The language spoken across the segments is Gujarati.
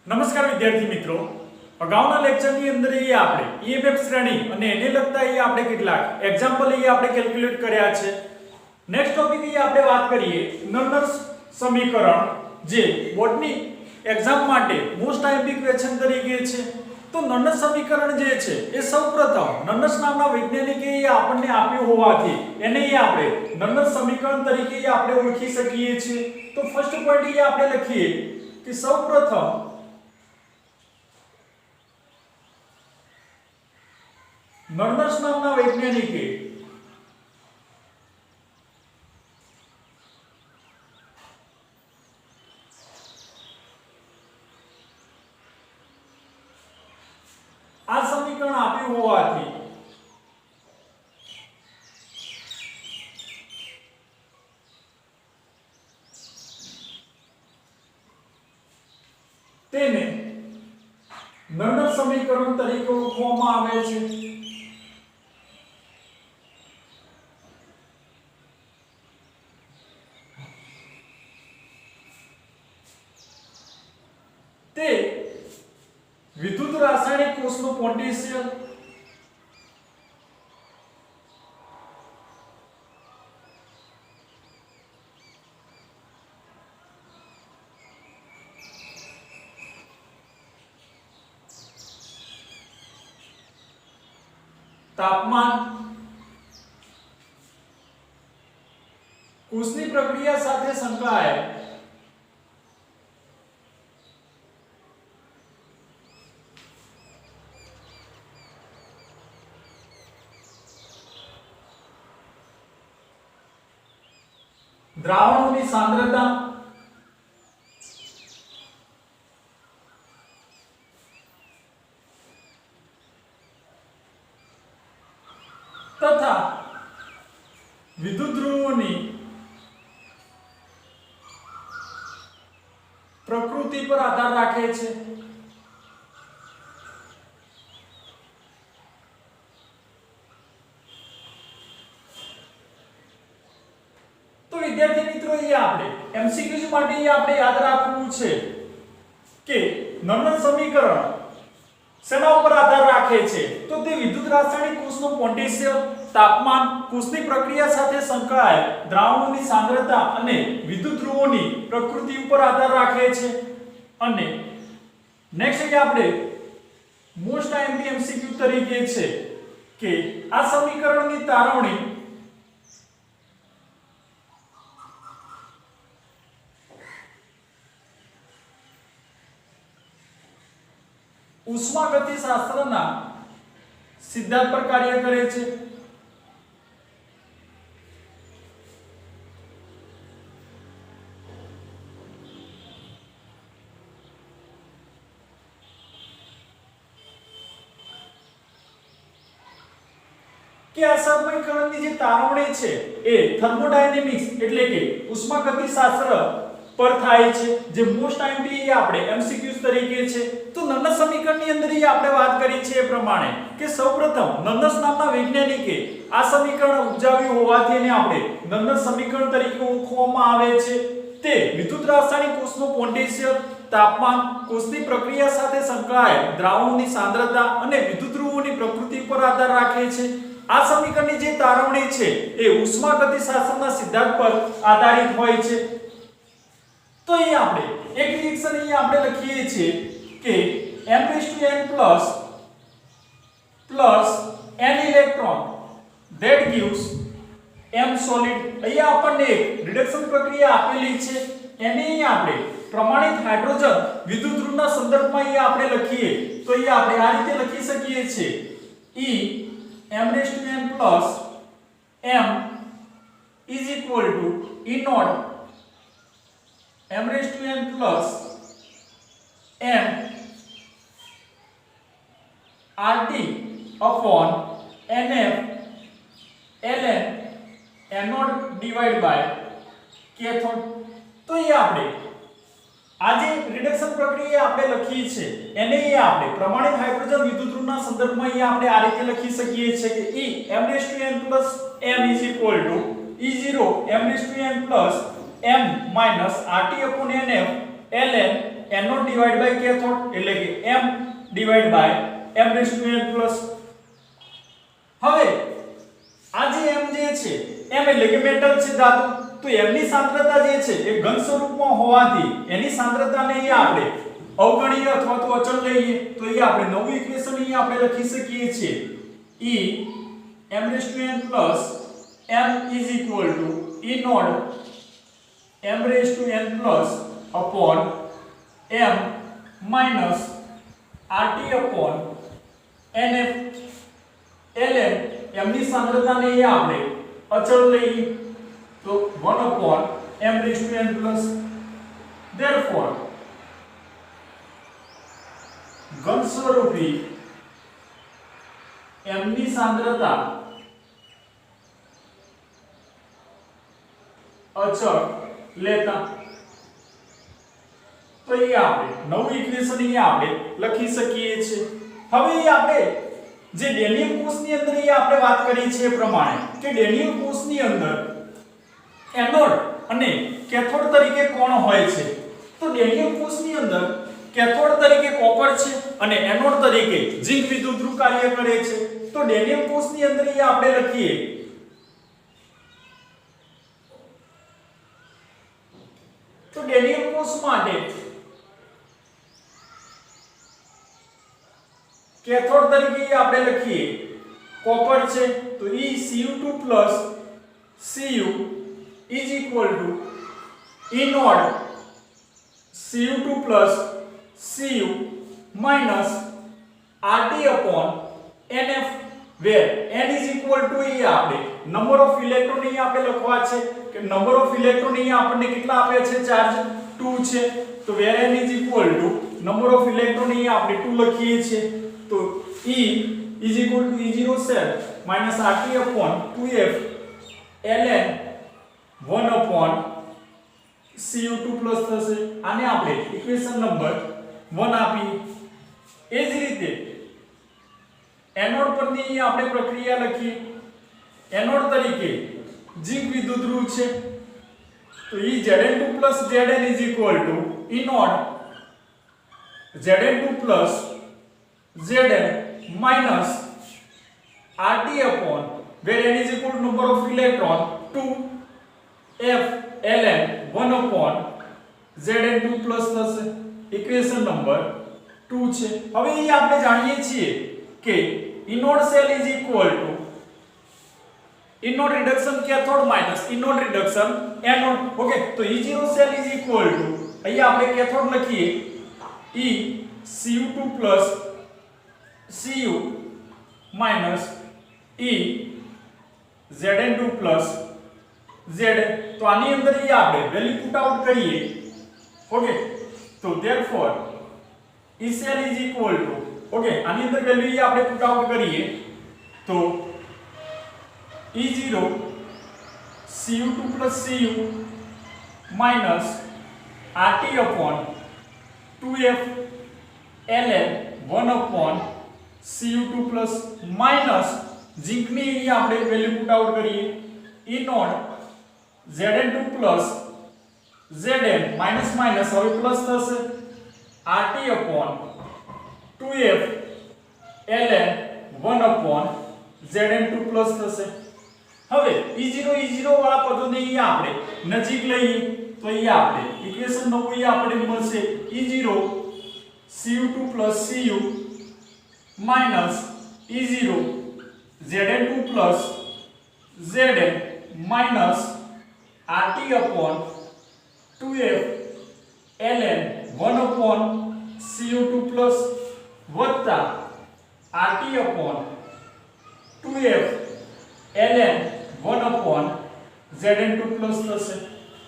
નમસ્કાર વિદ્યાર્થી મિત્રો, અગાઉના લેક્ચરની અંદર આપણે EMF શ્રેણી અને એને લગતા આપણે કેટલાક એક્ઝામ્પલ આપણે કેલ્ક્યુલેટ કર્યા છે. નેક્સ્ટ ટોપિક આપણે વાત કરીએ નર્નર સમીકરણ, જે બોર્ડની એક્ઝામ માટે મોસ્ટ આઈએમપી ક્વેશ્ચન તરીકે છે. તો નર્નર સમીકરણ જે છે એ સૌપ્રથમ નર્નસ નામના વૈજ્ઞાનિકે આપણને આપ્યું હોવાથી એને આપણે નર્નર સમીકરણ તરીકે આપણે ઓળખી શકીએ છીએ. તો ફર્સ્ટ પોઈન્ટ આપણે લખીએ કે સૌપ્રથમ નર્નસ નામના વૈજ્ઞાનિકે આ સમીકરણ આપ્યું હોવાથી તેને નર્નર સમીકરણ તરીકે ઓળખવામાં આવે છે. તે વિદ્યુત રાસાયણિક કોષનું પોટેન્શિયલ તાપમાન, કોષની પ્રક્રિયા સાથે સંકળાયેલ દ્રાવણોની સાંદ્રતા તથા વિદ્યુત ધ્રુવોની પ્રકૃતિ પર આધાર રાખે છે. તો વિદ્યાર્થી મિત્રો, આપણે MCQs માટે આપણે યાદ રાખવું છે કે નર્નર સમીકરણ શેના ઉપર આધાર રાખે છે? તો તે વિદ્યુત રાસાયણિક કોષનું પોટેન્શિયલ, તાપમાન, કોષની પ્રક્રિયા સાથે સંકળાયેલ દ્રાવણોની સાંદ્રતા અને વિદ્યુત ધ્રુવોની પ્રકૃતિ ઉપર આધાર રાખે છે. અને નેક્સ્ટ આપણે મોસ્ટ આઈએમપી MCQ તરીકે છે કે આ સમીકરણની તારવણી ઉષ્માગતિશાસ્ત્રના સિદ્ધાંત પર કાર્ય કરે છે. કે આ સમીકરણની જે તારવણી છે એ થર્મોડાયનેમિક્સ એટલે કે ઉષ્માગતિશાસ્ત્ર પર થાય છે, જે મોસ્ટ આઈએમપી આપણે MCQs તરીકે છે. તો નર્નસ સમીકરણની અંદર આપણે વાત કરી છે એ પ્રમાણે કે સૌપ્રથમ નર્નસ નામના વૈજ્ઞાનિકે આ સમીકરણ ઉપજાવ્યું હોવાથી એને આપણે નર્નર સમીકરણ તરીકે ઓળખવામાં આવે છે. તે વિદ્યુત રાસાયણિક કોષનું પોટેન્શિયલ, તાપમાન, કોષની પ્રક્રિયા સાથે સંકળાયેલ દ્રાવણોની સાંદ્રતા અને વિદ્યુત ધ્રુવોની પ્રકૃતિ પર આધાર રાખે છે. આ સમીકરણની જે તારવણી છે એ ઉષ્માગતિશાસ્ત્રના સિદ્ધાંત પર આધારિત હોય છે. તો અહીં આપણે એક રિએક્શન અહીં આપણે લખીએ છીએ કે m⁻n plus n electron that gives m solid. અહીં આપણને એક રિડક્શન પ્રક્રિયા આપેલી છે, એને અહીં આપણે પ્રમાણિત હાઇડ્રોજન વિદ્યુત ધ્રુવના સંદર્ભમાં અહીં આપણે લખીએ તો અહીં આપણે આ રીતે લખી શકીએ છીએ m⁻n plus m is equal to E0 m⁻n plus m RT upon NF ln anode divided by cathode. તો એ આપણે આ જે રિડક્શન પ્રક્રિયા આપણે લખી છે એને આપણે પ્રમાણિત હાઇડ્રોજન વિદ્યુત ધ્રુવના સંદર્ભમાં આપણે આ રીતે લખી શકીએ છીએ કે E m⁻n plus m is equal to E0 m⁻n plus m minus RT upon NF ln anode divide by cathode એટલે કે m divide by m raise to n plus. હવે આ જે m જે છે m એટલે કે મેટલ છે ધાતુ, તો m ની સાંદ્રતા જે છે એ ઘન સ્વરૂપમાં હોવાથી એની સાંદ્રતાને અહીં આપણે અવગણીય અથવા તો અચળ લઈએ તો અહીં આપણે નવું ઇક્વેશન અહીં આપણે લખી શકીએ છીએ E m raised to n plus m is equal to E naught m raised to n plus upon m minus RT upon NF ln m ની સાંદ્રતાને અહીં આપણે અચળ લઈએ તો 1 upon m raised to n plus. therefore ઘન સ્વરૂપી m ની સાંદ્રતા અચળ લેતા તો એ આપણે નવું ઇક્વેશન અહીં આપણે લખી શકીએ છીએ. હવે એ આપણે જે ડેનિયલ કોષની અંદર એ આપણે વાત કરી છે એ પ્રમાણે કે ડેનિયલ કોષની અંદર એનોડ અને કેથોડ તરીકે કોણ હોય છે, તો ડેનિયલ કોષની અંદર કેથોડ તરીકે કોપર છે અને એનોડ તરીકે ઝિંક વિદ્યુતધ્રુવ કાર્ય કરે છે. તો ડેનિયલ કોષની અંદર એ આપણે લખીએ તો ડેનિયલ કોષ માટે કેથોડ તરીકે આપણે લખીએ કોપર છે તો ECU2 Cu is equal to E naught Cu2 Cu minus RT upon NF where n is equal to એ આપણે નંબર ઓફ ઇલેક્ટ્રોન અહીં આપણે લખવા છે કે નંબર ઓફ ઇલેક્ટ્રોન અહીં આપણને કેટલા આપ્યા છે, ચાર્જ 2 છે, તો where n is equal to number of electron અહીં આપણે 2 લખીએ છીએ તો E is equal to E0 cell minus RT upon 2F ln 1 upon Cu2 plus થશે. આને આપણે ઇક્વેશન નંબર 1 આપી. એ જ રીતે એનોડ પરની અહીં આપણે પ્રક્રિયા લખીએ. એનોડ તરીકે ઝિંક વિદ્યુતધ્રુવ છે તો E Zn2 plus Zn is equal to E naught Zn2 plus Zn minus RT upon where n is equal to number of electron 2F ln 1 upon Zn2 plus થશે. ઇક્વેશન નંબર 2 છે. હવે એ આપણે જાણીએ છીએ કે E naught cell is equal to E naught reduction cathode minus E naught reduction anode. Okay, તો E0 cell is equal to અહીં આપણે કેથોડ લખીએ E Cu2 plus Cu minus E Zn2 plus Zn. તો આની અંદર એ આપણે વેલ્યુ પુટ આઉટ કરીએ. ઓકે, તો therefore E cell is equal to okay આની અંદર વેલ્યુ એ આપણે પુટ આઉટ કરીએ તો E0 Cu2 plus Cu minus RT upon 2F ln 1 upon Cu2 plus minus zinc ની અહીં આપણે વેલ્યુ પુટ આઉટ કરીએ E naught Zn2 plus Zn minus minus હવે પ્લસ થશે RT upon 2F ln 1 upon Zn2 plus થશે. હવે E0 વાળા પદોને અહીં આપણે નજીક લઈએ તો અહીં આપણે ઇક્વેશન નવું અહીં આપણે મળશે E0 Cu2 plus Cu minus E0 Zn2 plus Zn minus RT upon 2F ln 1 upon Cu2 plus વત્તા RT upon 2F ln 1 upon Zn2 plus થશે.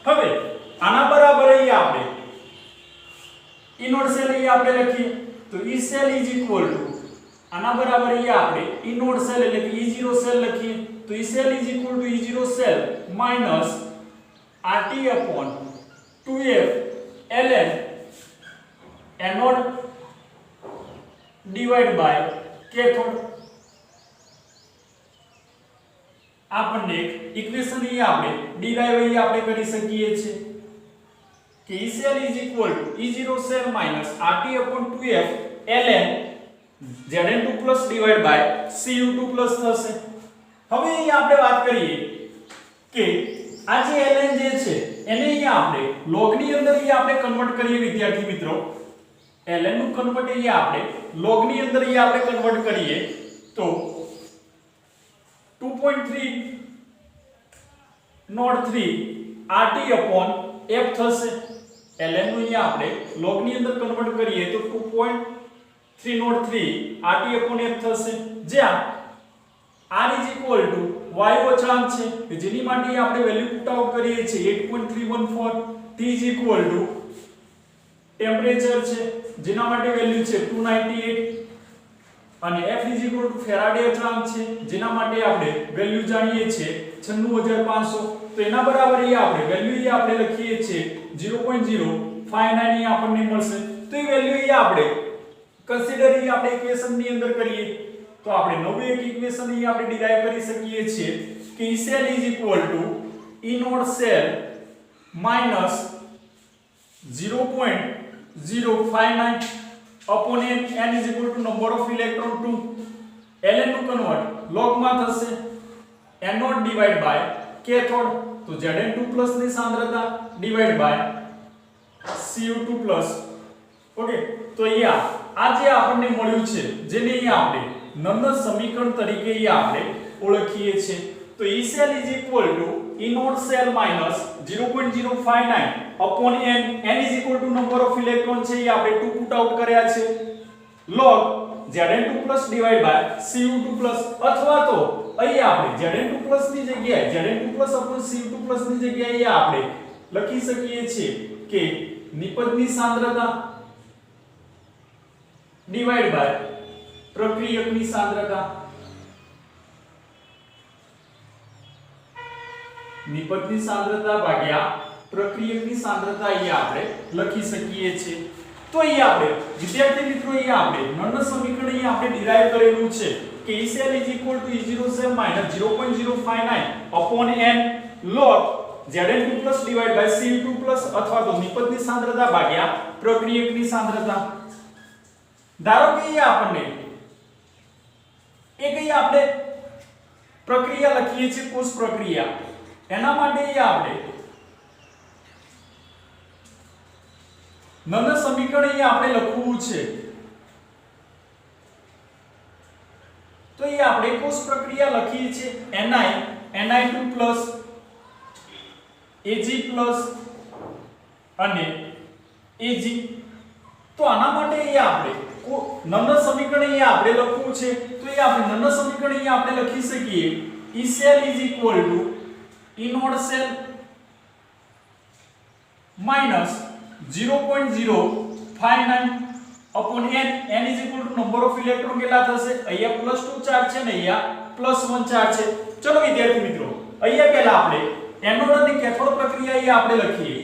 હવે આના બરાબર અહીં આપણે E naught cell અહીં આપણે લખીએ તો E cell is equal to આના બરાબર અહીં આપણે E naught cell એટલે કે E0 cell લખીએ તો E cell is equal to E0 cell minus RT upon 2F ln anode divide by cathode. આપણને એક ઇક્વેશન અહીં આપણે ડીરાઈવ અહીં આપણે કરી શકીએ છીએ. કે E cell is equal to E0 cell minus RT upon 2F ln Zn2 plus divided by Cu2 plus થશે. હવે અહીં આપણે વાત કરીએ કે આ જે ln જે છે એને અહીંયા આપણે log ની અંદર અહીંયા આપણે કન્વર્ટ કરીએ વિદ્યાર્થી મિત્રો. ln નું કન્વર્ટ અહીંયા આપણે log ની અંદર અહીંયા આપણે કન્વર્ટ કરીએ તો 2.3 નોટ 3 RT upon F થશે. ln નું અહીંયા આપણે log ની અંદર કન્વર્ટ કરીએ તો 2.3 નોટ 3 RT upon F થશે, જ્યાં R is equal to y અચળાંક છે કે જેની માટે આપણે વેલ્યુ પુટ આઉટ કરીએ છીએ 8.314. T is equal to temperature છે જેના માટે વેલ્યુ છે 298 અને F is equal to Faraday અચળાંક છે જેના માટે આપણે વેલ્યુ જાણીએ છીએ 96500. તો એના બરાબર એ આપણે વેલ્યુ એ આપણે લખીએ છીએ 0.059 આપણને મળશે. તો એ વેલ્યુ એ આપણે કન્સિડર એ આપણે ઇક્વેશન ની અંદર કરીએ તો આપણે નવું એક ઇક્વેશન અહીં આપણે ડિરાઈવ કરી શકીએ છીએ કે E cell is equal to E naught cell minus 0.059 upon n is equal to number of electron 2. ln નું કન્વર્ટ log માં થશે n naught divided by cathode તો Zn2 plus ની સાંદ્રતા divided by Cu2 plus. Okay, તો અહીંયા આ જે આપણને મળ્યું છે જેને અહીંયા આપણે નંબર સમીકરણ તરીકે અહીંયા આપણે ઓળખીએ છીએ. તો E cell is equal to E naught cell minus 0.059 upon n is equal to number of electron છે એ આપણે 2 પુટ આઉટ કર્યા છે log Zn2 plus divided by Cu2 plus. અથવા તો અહીંયા આપણે Zn2 plus ની જગ્યાએ Zn2 plus upon Cu2 plus ની જગ્યાએ આપણે લખી શકીએ છીએ કે નિપજની સાંદ્રતા divided by પ્રક્રિયકની સાંદ્રતા. નિપજની સાંદ્રતા ભાગ્યા પ્રક્રિયકની સાંદ્રતા અહીંયા આપણે લખી શકીએ છીએ. તો અહીંયા આપણે વિદ્યાર્થી મિત્રો અહીંયા આપણે નળનું સમીકરણ અહીંયા આપણે ડિરાઈવ કરેલું છે કે E cell is equal to E0 cell minus 0.059 upon n log Zn2 plus divided by Cu2 plus અથવા તો નિપજની સાંદ્રતા ભાગ્યા પ્રક્રિયકની સાંદ્રતા. ધારો કે અહીંયા આપણને એક અહીંયા આપણે પ્રક્રિયા લખીએ છીએ કોષ પ્રક્રિયા. એના માટે અહીંયા આપણે નળનું સમીકરણ અહીંયા આપણે લખવું છે. તો અહીંયા આપણે કોષ પ્રક્રિયા લખીએ છીએ Ni2 Ag અને Ag. તો આના માટે અહીંયા આપણે નળનું સમીકરણ અહીંયા આપણે લખવું છે તો અહીંયા આપણે નળનું સમીકરણ અહીંયા આપણે લખી શકીએ E cell is equal to E naught cell minus 0.059 upon n is equal to number of electron કેટલા થશે અહીંયા +2 ચાર્જ છે ને અહીંયા +1 ચાર્જ છે. ચલો વિદ્યાર્થી મિત્રો અહીંયા પહેલા આપણે એનોડ અને કેથોડ પ્રક્રિયા અહીંયા આપણે લખીએ.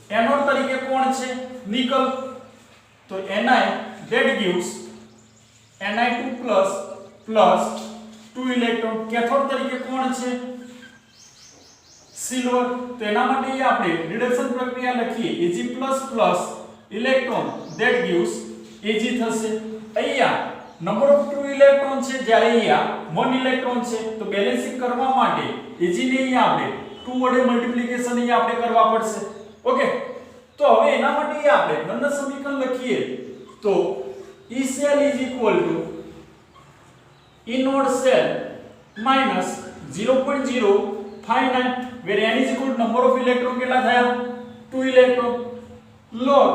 એનોડ તરીકે કોણ છે નિકલ. તો Ni that gives Ni2 plus 2 electron. Cathode તરીકે કોણ છે સિલ્વર. તો એના માટે આપણે રિડક્શન પ્રક્રિયા લખીએ Ag++ electron that gives Ag થશે. અહીંયા નંબર ઓફ 2 ઇલેક્ટ્રોન છે જ્યારે અહીંયા 1 ઇલેક્ટ્રોન છે તો બેલેન્સિંગ કરવા માટે Ag ને અહીંયા આપણે 2 વડે મલ્ટીપ્લિકેશન અહીંયા આપણે કરવા પડશે. ઓકે, તો હવે એના માટે આપણે નળનું સમીકરણ લખીએ તો E cell is equal to E naught cell minus 0.059 where n is equal to number of electron કેટલા થયા 2 electron log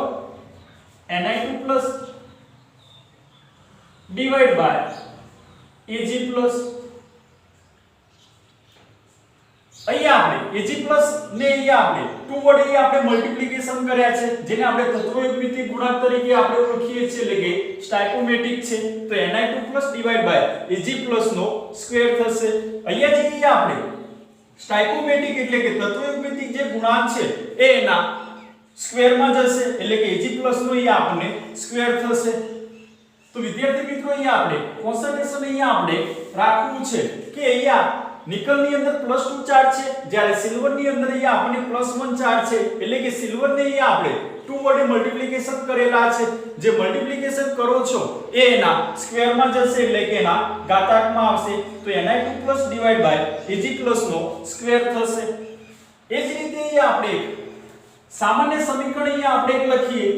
Ni2 plus divided by Ag plus. અહીંયા આપણે Ag plus ને અહીંયા આપણે 2 વડે આપણે મલ્ટીપ્લિકેશન કર્યા છે જેને આપણે તત્વયુગ્મિતિક ગુણાંક તરીકે આપણે ઓળખીએ છીએ એટલે કે સ્ટાઇકોમેટિક છે. તો Ni2 plus divided by Ag plus નો સ્ક્વેર થશે. અહીંયા જે આપણે સ્ટાઇકોમેટિક એટલે કે તત્વયુગ્મિતિક જે ગુણાંક છે એ એના સ્ક્વેર માં જશે એટલે કે Ag plus નો અહીંયા આપણને સ્ક્વેર થશે. તો વિદ્યાર્થી મિત્રો અહીંયા આપણે કોન્સન્ટ્રેશન અહીંયા આપણે રાખવું છે કે અહીંયા નિકલની અંદર +2 ચાર્જ છે, જ્યારે સિલ્વરની અંદર અહીંયા આપણને +1 ચાર્જ છે, એટલે કે સિલ્વરને અહીંયા આપણે 2 વડે મલ્ટીપ્લિકેશન કરેલા છે. જે મલ્ટીપ્લિકેશન કરો છો એ એના સ્ક્વેરમાં જશે, એટલે કે એના ઘાતાંકમાં આવશે, તો Ni2+ ડિવાઇડ બાય Ag+ નો સ્ક્વેર થશે. એ જ રીતે અહીંયા આપણે સામાન્ય સમીકરણ અહીંયા આપણે એક લખીએ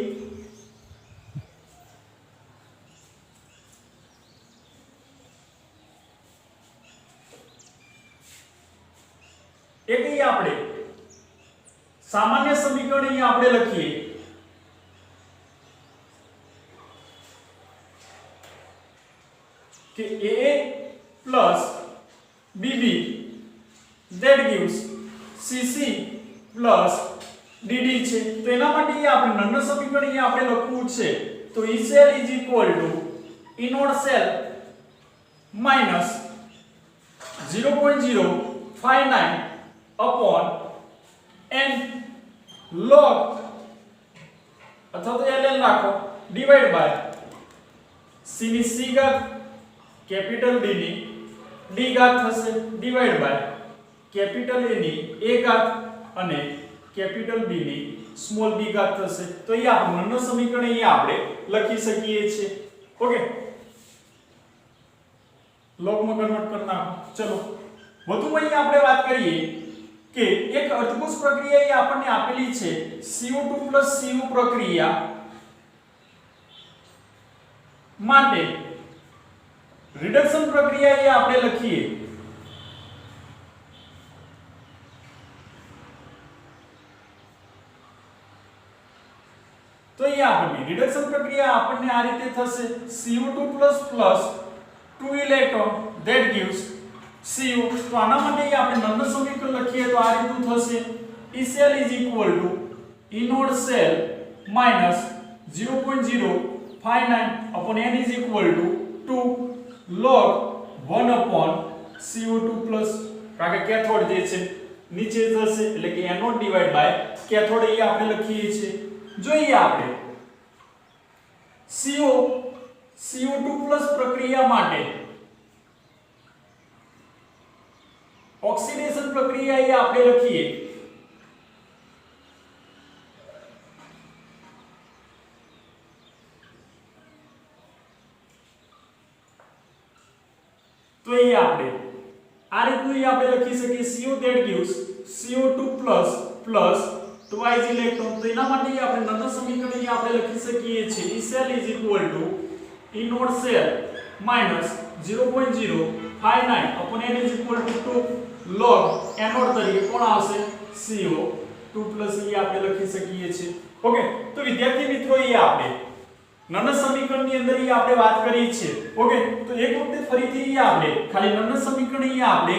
એક અહીંયા આપણે સામાન્ય સમીકરણ અહીંયા આપણે લખીએ કે AA plus BB that gives CC plus DD છે. તો એના માટે આપણે નંબર સમીકરણ અહીંયા આપણે લખવું છે. તો E cell is equal to E naught cell minus 0.059 upon n log અથવા તો ln રાખો ડિવાઇડ બાય c ની c ઘાત કેપિટલ D ની d ઘાત થશે ડિવાઇડ બાય કેપિટલ A ની a ઘાત અને કેપિટલ B ની સ્મોલ b ઘાત થશે. તો અહીંયા આપણું નંબર સમીકરણ અહીંયા આપણે લખી શકીએ છીએ. ઓકે, લોગમાં કન્વર્ટ કરી નાખો. ચલો વધુમાં અહીંયા આપણે વાત કરીએ કે એક અર્ધકોષ પ્રક્રિયા એ આપણને આપેલી છે CO2 CO પ્રક્રિયા માટે રિડક્શન પ્રક્રિયા એ આપણે લખીએ તો અહીંયા આપણને રિડક્શન પ્રક્રિયા આપણને આ રીતે થશે CO2 2 electron that gives Cu. તો આના માટે આપણે નંબર સમીકરણ લખીએ તો આ રીતનું થશે E cell is equal to E naught cell minus 0.059 upon n is equal to 2 log 1 upon CO2 plus કારણ કે કેથોડ જે છે નીચે જશે એટલે કે એનોડ ડિવાઇડ બાય કેથોડ અહીંયા આપણે લખીએ છીએ. જોઈએ આપણે CO2 પ્રક્રિયા માટે ઓક્સિડેશન પ્રક્રિયા એ આપણે લખીએ તો એ આપણે આ રીતનું આપણે લખી શકીએ CO that gives CO2 twice electron. તો એના માટે આપણે નંબર સમીકરણ આપણે લખી શકીએ છીએ E cell is equal to E naught cell minus 0.059 upon n is equal to 2 log anode તરીકે કોણ આવશે CO2 એ આપણે લખી શકીએ છીએ. ઓકે, તો વિદ્યાર્થી મિત્રો એ આપણે નંબર સમીકરણની અંદર એ આપણે વાત કરી છે. ઓકે, તો એક વખતે ફરીથી એ આપણે ખાલી નંબર સમીકરણ એ આપણે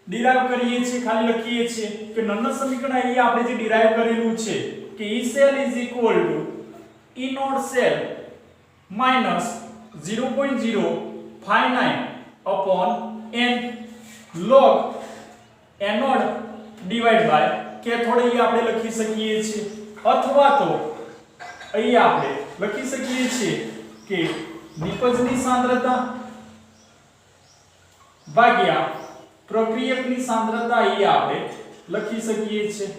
ડિરાઇવ કરીએ છીએ, ખાલી લખીએ છીએ કે નંબર સમીકરણ એ આપણે જે ડિરાઇવ કરેલું છે કે E cell is equal to E naught cell minus 0.059 upon n log anode divided by cathode એ આપણે લખી શકીએ છીએ. અથવા તો અહીં આપણે લખી શકીએ છીએ કે નિપજની સાંદ્રતા ભાગ્યા પ્રક્રિયકની સાંદ્રતા એ આપણે લખી શકીએ છીએ.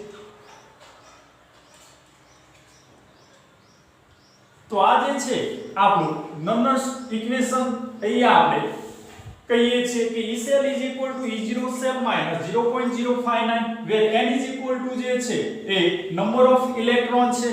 તો આ જે છે આપણું નંબર ઇક્વેશન અહીંયા આપણે કહીએ છીએ કે E cell is equal to E0 cell minus 0.059 where n is equal to જે છે એ number of electron છે.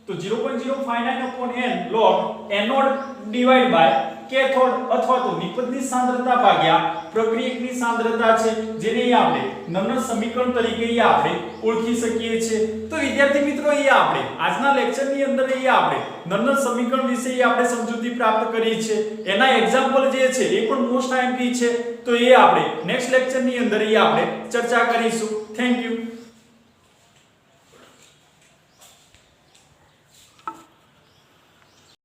તો 0.059 upon n log anode divided by cathode અથવા તો નિપજની સાંદ્રતા ભાગ્યા પ્રક્રિયકની સાંદ્રતા છે, જેને આપણે નંબર સમીકરણ તરીકે આપણે ઓળખી શકીએ છીએ. તો વિદ્યાર્થી મિત્રો અહીંયા આપણે આજના લેક્ચરની અંદર આપણે નંબર સમીકરણ વિશે આપણે સમજૂતી પ્રાપ્ત કરી છે. એના એક્ઝામ્પલ જે છે એ પણ મોસ્ટ આઈએમપી છે. તો એ આપણે નેક્સ્ટ લેક્ચરની અંદર આપણે ચર્ચા કરીશું. Thank you.